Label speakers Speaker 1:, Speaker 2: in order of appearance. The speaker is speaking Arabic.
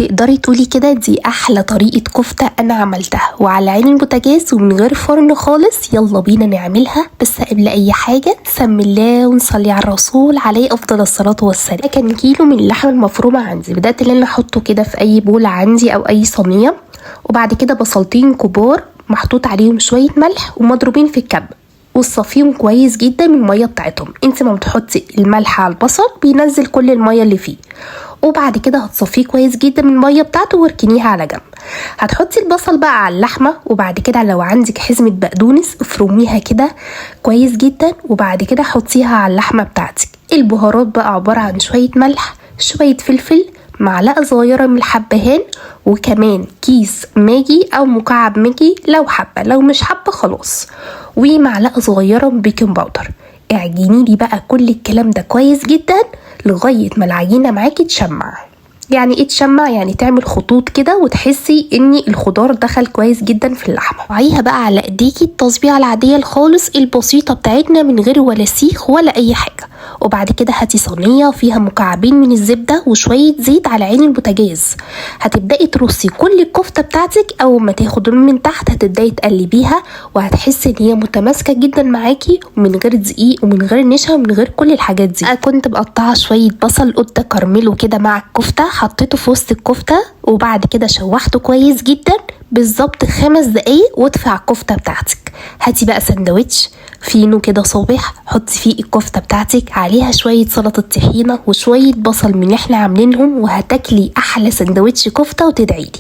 Speaker 1: تقدري تقولي كده دي احلى طريقة كفتة انا عملتها، وعلى عين البوتاجاز ومن غير فرن خالص. يلا بينا نعملها، بس قبل اي حاجة نسمي الله ونصلي على الرسول عليه افضل الصلاة والسلام. كان كيلو من اللحمة المفرومة عندي، بدأت ان انا احطه كده في اي بول عندي او اي صينية، وبعد كده بصلتين كبار محطوط عليهم شوية ملح ومضروبين في الكب، وتصفيهم كويس جدا من الميه بتاعتهم. انت ما بتحطي الملح على البصل بينزل كل الميه اللي فيه، وبعد كده هتصفيه كويس جدا من الميه بتاعته واركنيها على جنب. هتحطي البصل بقى على اللحمه، وبعد كده لو عندك حزمه بقدونس افرميها كده كويس جدا، وبعد كده حطيها على اللحمه بتاعتك. البهارات بقى عباره عن شويه ملح، شويه فلفل، معلقه صغيره من الحبهان، وكمان كيس ماجي او مكعب ماجي لو حابه، لو مش حابه خلاص، ومعلقه صغيره من بيكنج باودر. اعجني لي بقى كل الكلام ده كويس جدا لغايه ما العجينه معاكي تشمع. يعني ايه تشمع؟ يعني تعمل خطوط كده وتحسي ان الخضار دخل كويس جدا في اللحمه. وعيها بقى على ايديكي التصبيعه العاديه الخالص البسيطه بتاعتنا من غير ولا سيخ ولا اي حاجه. وبعد كده هاتي صينيه فيها مكعبين من الزبده وشويه زيت على عين البوتاجاز. هتبداي ترصي كل الكفته بتاعتك، اول ما تاخد لون من تحت هتبداي تقلبيها، وهتحسي ان هي متماسكه جدا معاكي ومن غير دقيق ومن غير نشا ومن غير كل الحاجات دي. انا كنت مقطعه شويه بصل قطه كرمله كده مع الكفته، حطيته في وسط الكفته، وبعد كده شوحته كويس جدا بالظبط 5 دقايق وادفع على الكفته بتاعتك. هاتي بقى سندوتش فينو كده صابح، حطي فيه الكفته بتاعتك، عليها شويه سلطه طحينه وشويه بصل من اللي احنا عاملينهم، وهتاكلي احلى سندوتش كفته وتدعيلي.